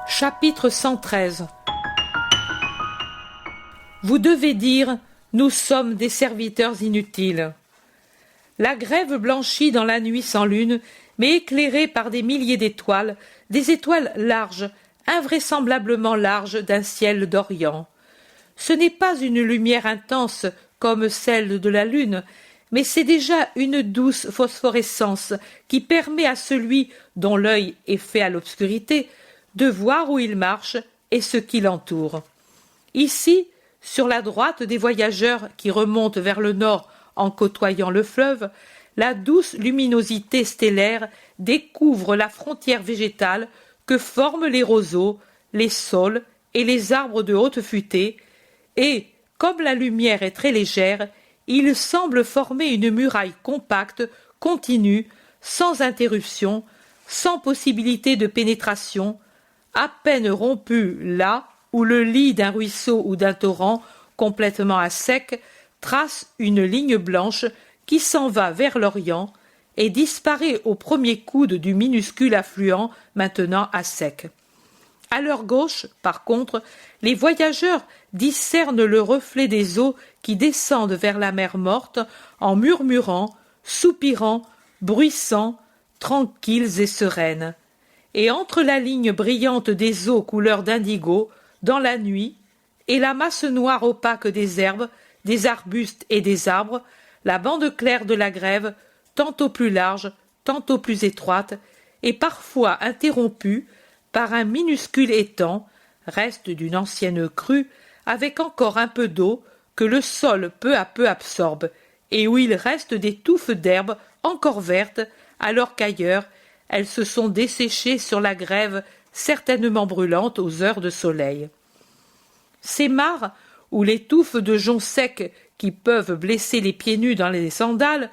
Chapitre 113. Vous devez dire « Nous sommes des serviteurs inutiles ». La grève blanchit dans la nuit sans lune, mais éclairée par des milliers d'étoiles, des étoiles larges, invraisemblablement larges d'un ciel d'Orient. Ce n'est pas une lumière intense comme celle de la lune, mais c'est déjà une douce phosphorescence qui permet à celui dont l'œil est fait à l'obscurité de voir où il marche et ce qui l'entoure. Ici, sur la droite des voyageurs qui remontent vers le nord en côtoyant le fleuve, la douce luminosité stellaire découvre la frontière végétale que forment les roseaux, les saules et les arbres de haute futée, et, comme la lumière est très légère, il semble former une muraille compacte, continue, sans interruption, sans possibilité de pénétration, à peine rompue là où le lit d'un ruisseau ou d'un torrent, complètement à sec, trace une ligne blanche qui s'en va vers l'Orient et disparaît au premier coude du minuscule affluent maintenant à sec. À leur gauche, par contre, les voyageurs discernent le reflet des eaux qui descendent vers la mer morte en murmurant, soupirant, bruissant, tranquilles et sereines. Et entre la ligne brillante des eaux couleur d'indigo, dans la nuit, et la masse noire opaque des herbes, des arbustes et des arbres, la bande claire de la grève, tantôt plus large, tantôt plus étroite, et parfois interrompue par un minuscule étang, reste d'une ancienne crue, avec encore un peu d'eau que le sol peu à peu absorbe, et où il reste des touffes d'herbes encore vertes, alors qu'ailleurs elles se sont desséchées sur la grève certainement brûlante aux heures de soleil. Ces mares, où les touffes de joncs secs qui peuvent blesser les pieds nus dans les sandales,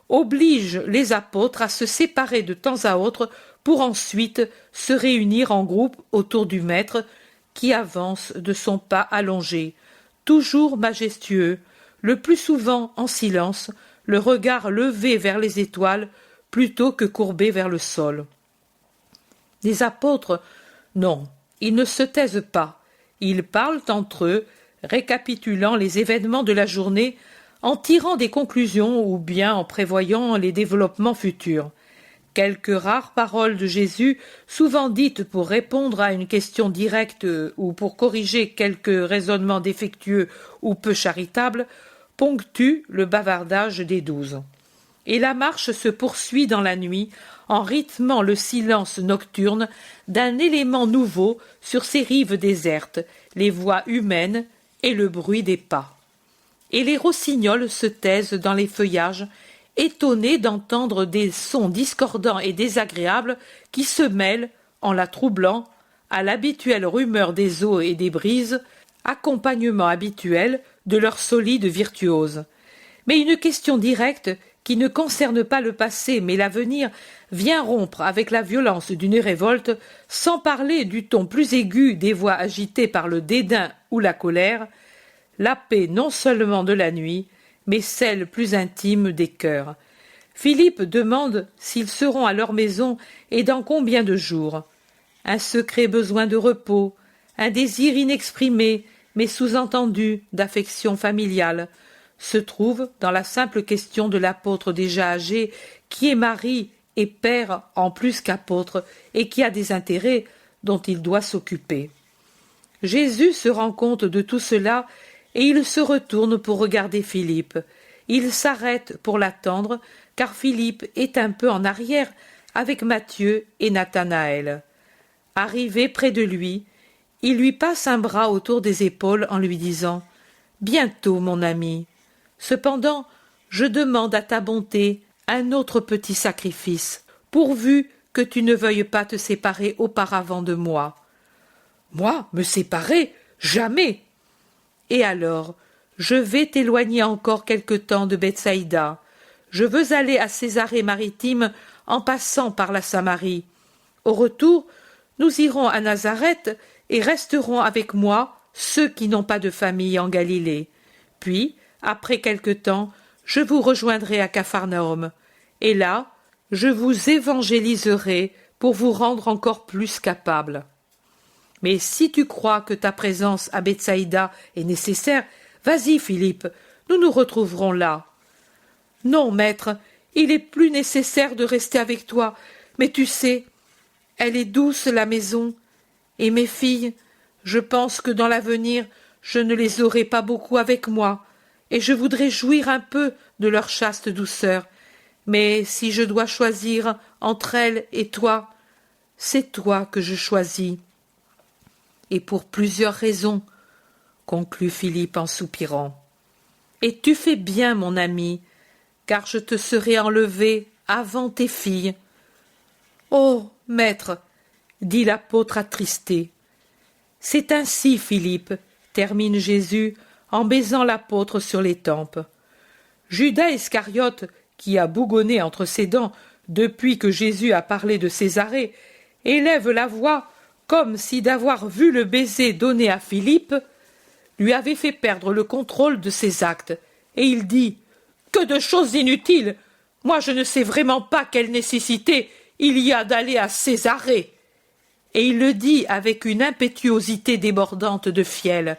obligent les apôtres à se séparer de temps à autre pour ensuite se réunir en groupe autour du Maître, qui avance de son pas allongé, toujours majestueux, le plus souvent en silence, le regard levé vers les étoiles plutôt que courbé vers le sol. Les apôtres, non, ils ne se taisent pas, ils parlent entre eux, récapitulant les événements de la journée, en tirant des conclusions ou bien en prévoyant les développements futurs. Quelques rares paroles de Jésus, souvent dites pour répondre à une question directe ou pour corriger quelques raisonnements défectueux ou peu charitables, ponctuent le bavardage des 12. Et la marche se poursuit dans la nuit, en rythmant le silence nocturne d'un élément nouveau sur ces rives désertes, les voix humaines et le bruit des pas. Et les rossignols se taisent dans les feuillages, étonnés d'entendre des sons discordants et désagréables qui se mêlent, en la troublant, à l'habituelle rumeur des eaux et des brises, accompagnement habituel de leur solide virtuose. Mais une question directe, qui ne concerne pas le passé mais l'avenir, vient rompre avec la violence d'une révolte, sans parler du ton plus aigu des voix agitées par le dédain ou la colère, la paix non seulement de la nuit, mais celle plus intime des cœurs. Philippe demande s'ils seront à leur maison et dans combien de jours. Un secret besoin de repos, un désir inexprimé, mais sous-entendu d'affection familiale, se trouve dans la simple question de l'apôtre déjà âgé, qui est mari et père en plus qu'apôtre, et qui a des intérêts dont il doit s'occuper. Jésus se rend compte de tout cela, et il se retourne pour regarder Philippe. Il s'arrête pour l'attendre, car Philippe est un peu en arrière avec Matthieu et Nathanaël. Arrivé près de lui, il lui passe un bras autour des épaules en lui disant « Bientôt, mon ami. Cependant, je demande à ta bonté un autre petit sacrifice, pourvu que tu ne veuilles pas te séparer auparavant de moi. »« Moi, me séparer? Jamais !» Et alors, je vais t'éloigner encore quelque temps de Bethsaïda. Je veux aller à Césarée-Maritime en passant par la Samarie. Au retour, nous irons à Nazareth et resteront avec moi ceux qui n'ont pas de famille en Galilée. Puis, après quelque temps, je vous rejoindrai à Capharnaüm. Et là, je vous évangéliserai pour vous rendre encore plus capable. Mais si tu crois que ta présence à Bethsaïda est nécessaire, vas-y, Philippe, nous nous retrouverons là. Non, maître, il est plus nécessaire de rester avec toi, mais tu sais, elle est douce, la maison, et mes filles, je pense que dans l'avenir, je ne les aurai pas beaucoup avec moi, et je voudrais jouir un peu de leur chaste douceur. Mais si je dois choisir entre elles et toi, c'est toi que je choisis. Et pour plusieurs raisons, conclut Philippe en soupirant. Et tu fais bien, mon ami, car je te serai enlevé avant tes filles. Oh, maître, dit l'apôtre attristé. C'est ainsi, Philippe, termine Jésus en baisant l'apôtre sur les tempes. Judas Iscariote, qui a bougonné entre ses dents depuis que Jésus a parlé de Césarée, élève la voix comme si d'avoir vu le baiser donné à Philippe lui avait fait perdre le contrôle de ses actes, et il dit « Que de choses inutiles! Moi je ne sais vraiment pas quelle nécessité il y a d'aller à Césarée !» Et il le dit avec une impétuosité débordante de fiel.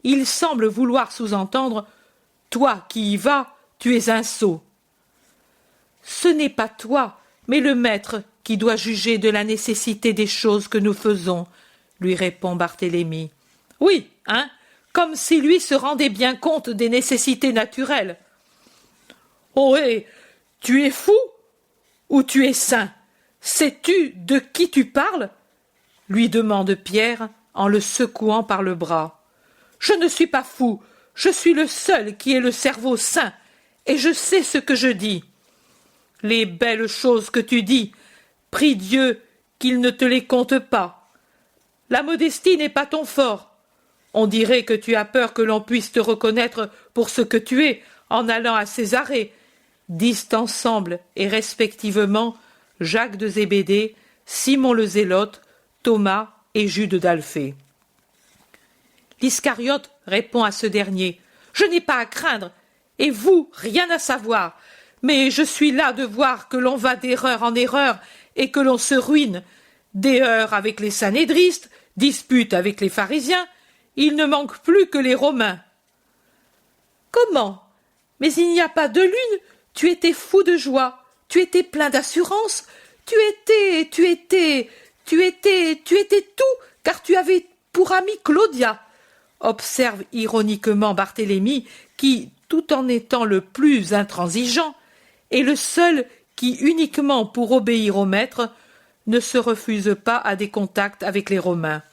Il semble vouloir sous-entendre « Toi qui y vas, tu es un sot !» Ce n'est pas toi, mais le maître qui doit juger de la nécessité des choses que nous faisons, lui répond Barthélemy. Oui, hein, comme si lui se rendait bien compte des nécessités naturelles. Oh hé, tu es fou ou tu es saint? Sais-tu de qui tu parles? Lui demande Pierre en le secouant par le bras. Je ne suis pas fou, je suis le seul qui ait le cerveau sain, et je sais ce que je dis. Les belles choses que tu dis, prie Dieu qu'il ne te les compte pas. La modestie n'est pas ton fort. On dirait que tu as peur que l'on puisse te reconnaître pour ce que tu es en allant à Césarée, disent ensemble et respectivement Jacques de Zébédée, Simon le Zélote, Thomas et Jude d'Alphée. L'Iscariote répond à ce dernier. Je n'ai pas à craindre, et vous, rien à savoir. Mais je suis là de voir que l'on va d'erreur en erreur et que l'on se ruine. Des heurts avec les sanédristes, disputes avec les pharisiens, il ne manque plus que les Romains. Comment? Mais il n'y a pas de lune, tu étais fou de joie, tu étais plein d'assurance, tu étais tout, car tu avais pour amie Claudia, observe ironiquement Barthélemy, qui, tout en étant le plus intransigeant, est le seul qui, uniquement pour obéir au maître, ne se refuse pas à des contacts avec les Romains.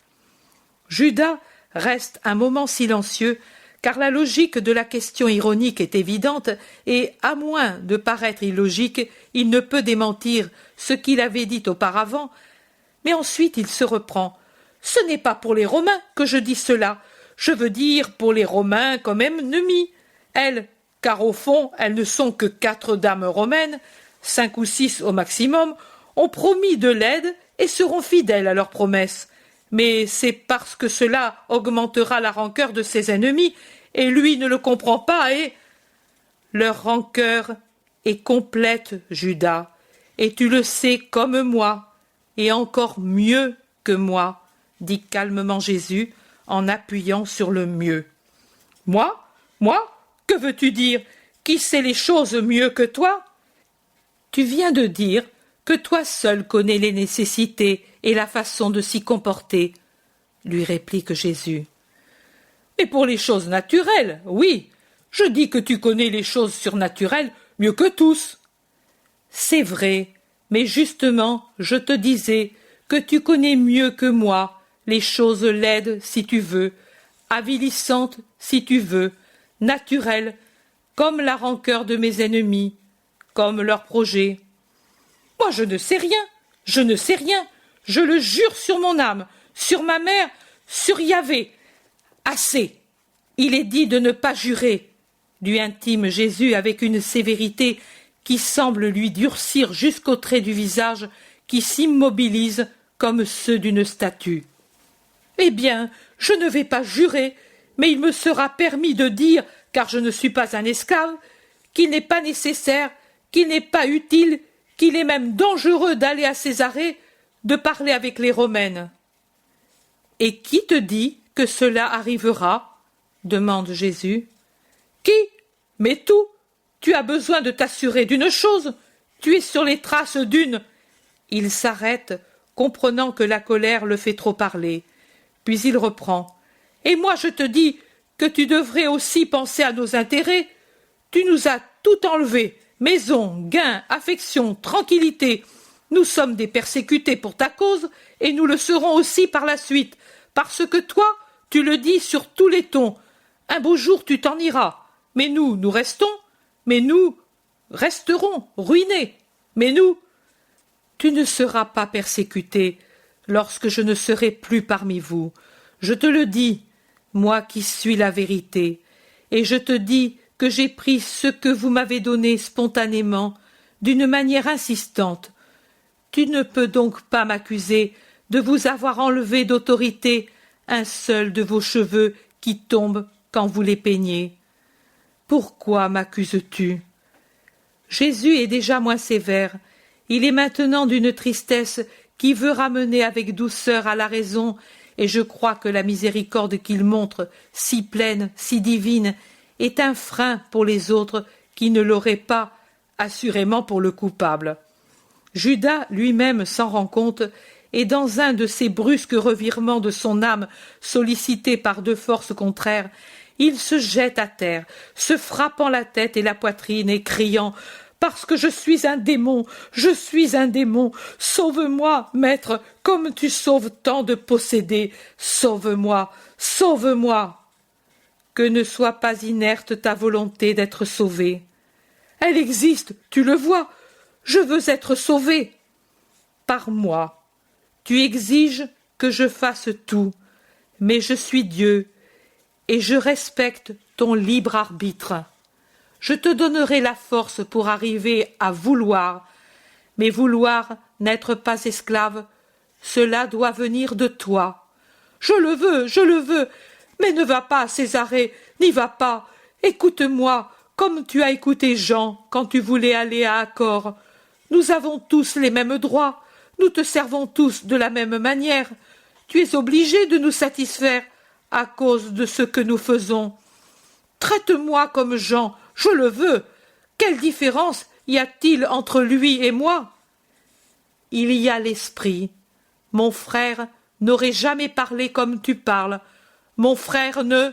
Judas reste un moment silencieux, car la logique de la question ironique est évidente, et, à moins de paraître illogique, il ne peut démentir ce qu'il avait dit auparavant, mais ensuite il se reprend. Ce n'est pas pour les Romains que je dis cela, je veux dire pour les Romains comme ennemis. Elles, car au fond elles ne sont que 4 dames romaines, 5 ou 6 au maximum, ont promis de l'aide et seront fidèles à leurs promesses. Mais c'est parce que cela augmentera la rancœur de ses ennemis, et lui ne le comprend pas, et... Leur rancœur est complète, Judas, et tu le sais comme moi, et encore mieux que moi, dit calmement Jésus, en appuyant sur le mieux. Moi? Que veux-tu dire? Qui sait les choses mieux que toi? Tu viens de dire que toi seul connais les nécessités et la façon de s'y comporter, lui réplique Jésus. Mais pour les choses naturelles, oui, je dis que tu connais les choses surnaturelles mieux que tous. C'est vrai, mais justement, je te disais que tu connais mieux que moi les choses laides si tu veux, avilissantes si tu veux, naturelles, comme la rancœur de mes ennemis, comme leurs projets. Moi je ne sais rien, je le jure sur mon âme, sur ma mère, sur Yahvé. Assez, il est dit de ne pas jurer, lui intime Jésus avec une sévérité qui semble lui durcir jusqu'aux traits du visage qui s'immobilisent comme ceux d'une statue. Eh bien, je ne vais pas jurer, mais il me sera permis de dire, car je ne suis pas un esclave, qu'il n'est pas nécessaire, qu'il n'est pas utile, qu'il est même dangereux d'aller à Césarée, de parler avec les Romaines. Et qui te dit que cela arrivera? Demande Jésus. Qui? Mais tout. Tu as besoin de t'assurer d'une chose. Tu es sur les traces d'une. Il s'arrête, comprenant que la colère le fait trop parler. Puis il reprend. Et moi je te dis que tu devrais aussi penser à nos intérêts. Tu nous as tout enlevé. Maison, gain, affection, tranquillité. Nous sommes des persécutés pour ta cause, et nous le serons aussi par la suite, parce que toi, tu le dis sur tous les tons. Un beau jour tu t'en iras, mais nous restons, mais nous resterons ruinés, mais nous... Tu ne seras pas persécuté lorsque je ne serai plus parmi vous. Je te le dis, moi qui suis la vérité, et je te dis que j'ai pris ce que vous m'avez donné spontanément, d'une manière insistante. Tu ne peux donc pas m'accuser de vous avoir enlevé d'autorité un seul de vos cheveux qui tombe quand vous les peignez. Pourquoi m'accuses-tu? Jésus est déjà moins sévère. Il est maintenant d'une tristesse qui veut ramener avec douceur à la raison, et je crois que la miséricorde qu'il montre, si pleine, si divine, est un frein pour les autres qui ne l'auraient pas, assurément pour le coupable. Judas lui-même s'en rend compte, et dans un de ces brusques revirements de son âme sollicité par deux forces contraires, il se jette à terre, se frappant la tête et la poitrine et criant « Parce que je suis un démon, sauve-moi, maître, comme tu sauves tant de possédés, sauve-moi, sauve-moi !» Que ne soit pas inerte ta volonté d'être sauvé. Elle existe, tu le vois, je veux être sauvé. Par moi. Tu exiges que je fasse tout, mais je suis Dieu, et je respecte ton libre arbitre. Je te donnerai la force pour arriver à vouloir, mais vouloir n'être pas esclave, cela doit venir de toi. Je le veux, mais ne va pas, Césarée, n'y va pas. Écoute-moi, comme tu as écouté Jean quand tu voulais aller à Accord. Nous avons tous les mêmes droits, nous te servons tous de la même manière. Tu es obligé de nous satisfaire à cause de ce que nous faisons. Traite-moi comme Jean, je le veux. Quelle différence y a-t-il entre lui et moi? Il y a l'esprit. Mon frère n'aurait jamais parlé comme tu parles. Mon frère ne...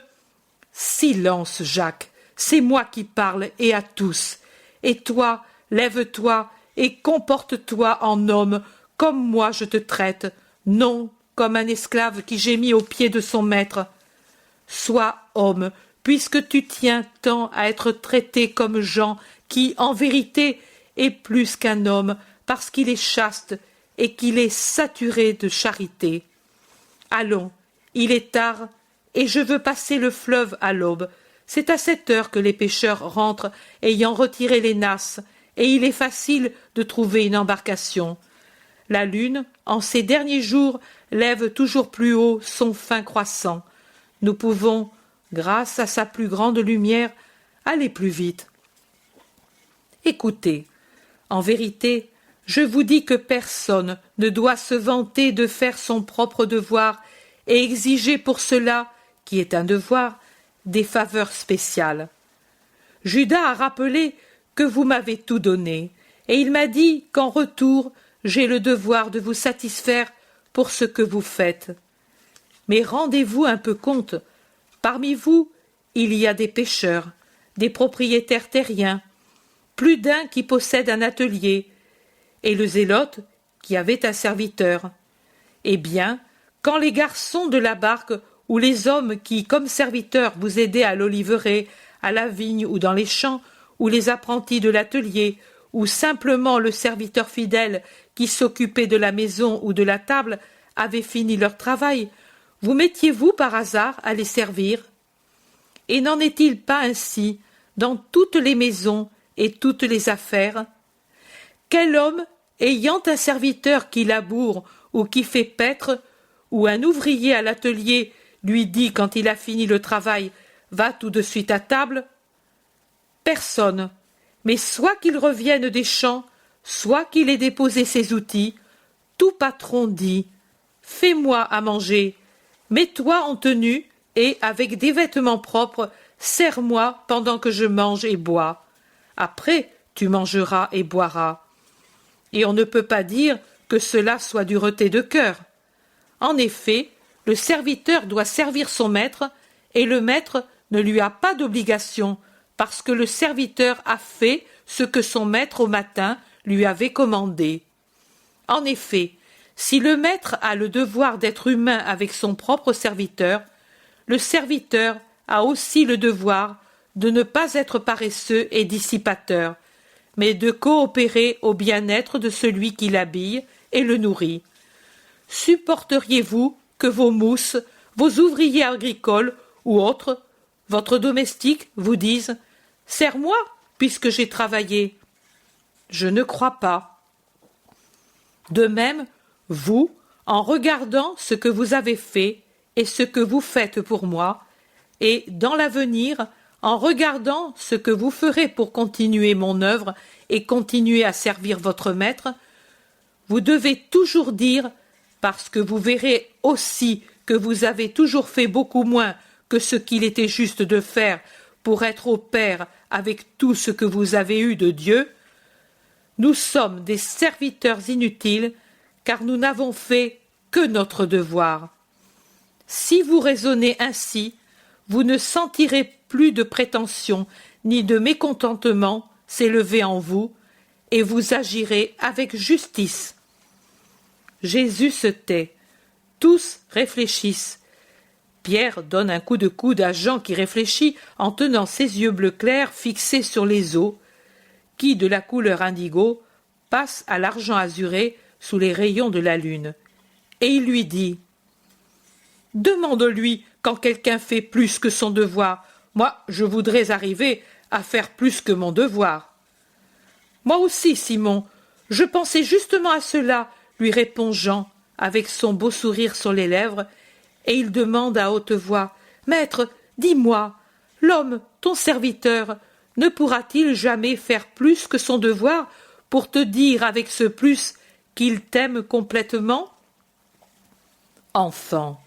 Silence, Jacques, c'est moi qui parle et à tous. Et toi, lève-toi et comporte-toi en homme, comme moi je te traite, non comme un esclave qui gémit aux pieds de son maître. Sois homme, puisque tu tiens tant à être traité comme Jean, qui, en vérité, est plus qu'un homme, parce qu'il est chaste et qu'il est saturé de charité. Allons, il est tard, et je veux passer le fleuve à l'aube. C'est à cette heure que les pêcheurs rentrent, ayant retiré les nasses, et il est facile de trouver une embarcation. La lune, en ces derniers jours, lève toujours plus haut son fin croissant. Nous pouvons, grâce à sa plus grande lumière, aller plus vite. Écoutez, en vérité, je vous dis que personne ne doit se vanter de faire son propre devoir et exiger pour cela, qui est un devoir, des faveurs spéciales. Judas a rappelé que vous m'avez tout donné, et il m'a dit qu'en retour, j'ai le devoir de vous satisfaire pour ce que vous faites. Mais rendez-vous un peu compte, parmi vous, il y a des pêcheurs, des propriétaires terriens, plus d'un qui possède un atelier, et le zélote qui avait un serviteur. Eh bien, quand les garçons de la barque ou les hommes qui, comme serviteurs, vous aidaient à l'oliveraie, à la vigne ou dans les champs, ou les apprentis de l'atelier, ou simplement le serviteur fidèle qui s'occupait de la maison ou de la table, avaient fini leur travail, vous mettiez-vous par hasard à les servir? Et n'en est-il pas ainsi dans toutes les maisons et toutes les affaires? Quel homme, ayant un serviteur qui laboure ou qui fait paître, ou un ouvrier à l'atelier lui dit quand il a fini le travail « Va tout de suite à table », personne, mais soit qu'il revienne des champs, soit qu'il ait déposé ses outils, tout patron dit « Fais-moi à manger », Mets-toi en tenue et, avec des vêtements propres, sers-moi pendant que je mange et bois. Après, tu mangeras et boiras. Et on ne peut pas dire que cela soit du retrait de cœur. En effet, le serviteur doit servir son maître, et le maître ne lui a pas d'obligation, parce que le serviteur a fait ce que son maître au matin lui avait commandé. En effet, si le maître a le devoir d'être humain avec son propre serviteur, le serviteur a aussi le devoir de ne pas être paresseux et dissipateur, mais de coopérer au bien-être de celui qui l'habille et le nourrit. Supporteriez-vous que vos mousses, vos ouvriers agricoles ou autres, votre domestique, vous disent « Sers-moi, puisque j'ai travaillé ». Je ne crois pas. De même, vous, en regardant ce que vous avez fait et ce que vous faites pour moi, et dans l'avenir, en regardant ce que vous ferez pour continuer mon œuvre et continuer à servir votre maître, vous devez toujours dire, parce que vous verrez aussi que vous avez toujours fait beaucoup moins que ce qu'il était juste de faire pour être au pair avec tout ce que vous avez eu de Dieu, nous sommes des serviteurs inutiles, car nous n'avons fait que notre devoir. Si vous raisonnez ainsi, vous ne sentirez plus de prétention ni de mécontentement s'élever en vous, et vous agirez avec justice. Jésus se tait. Tous réfléchissent. Pierre donne un coup de coude à Jean qui réfléchit en tenant ses yeux bleu clair fixés sur les eaux, qui, de la couleur indigo, passent à l'argent azuré sous les rayons de la lune. Et il lui dit « Demande-lui quand quelqu'un fait plus que son devoir. Moi, je voudrais arriver à faire plus que mon devoir. » « Moi aussi, Simon, je pensais justement à cela, lui répond Jean, avec son beau sourire sur les lèvres, et il demande à haute voix « Maître, dis-moi, l'homme, ton serviteur, ne pourra-t-il jamais faire plus que son devoir pour te dire avec ce plus qu'il t'aime complètement ?» Enfant,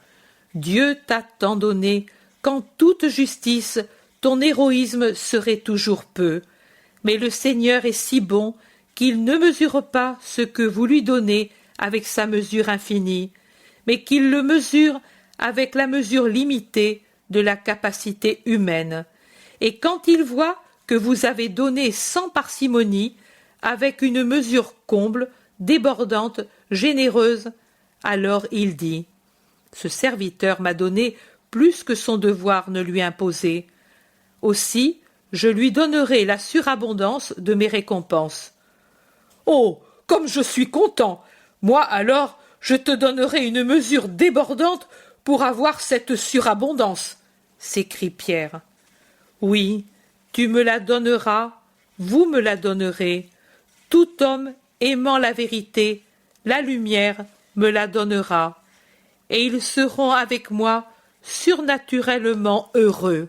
Dieu t'a tant donné qu'en toute justice, ton héroïsme serait toujours peu. Mais le Seigneur est si bon qu'il ne mesure pas ce que vous lui donnez avec sa mesure infinie, mais qu'il le mesure avec la mesure limitée de la capacité humaine. Et quand il voit que vous avez donné sans parcimonie, avec une mesure comble, débordante, généreuse, alors il dit « Ce serviteur m'a donné plus que son devoir ne lui imposait. Aussi, je lui donnerai la surabondance de mes récompenses. » « Oh, comme je suis content! Moi alors, je te donnerai une mesure débordante pour avoir cette surabondance, s'écrie Pierre. Oui, tu me la donneras, vous me la donnerez. Tout homme aimant la vérité, la lumière, me la donnera. Et ils seront avec moi surnaturellement heureux.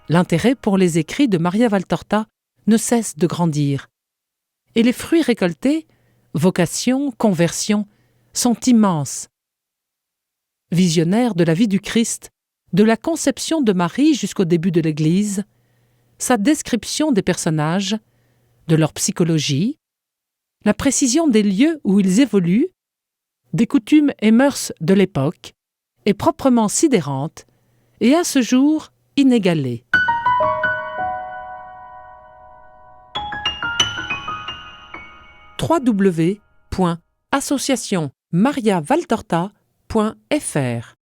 L'intérêt pour les écrits de Maria Valtorta ne cesse de grandir. Et les fruits récoltés, vocation, conversion, sont immenses. Visionnaire de la vie du Christ, de la conception de Marie jusqu'au début de l'Église, sa description des personnages, de leur psychologie, la précision des lieux où ils évoluent, des coutumes et mœurs de l'époque, est proprement sidérante et à ce jour inégalée. www.associationmariavaltorta.fr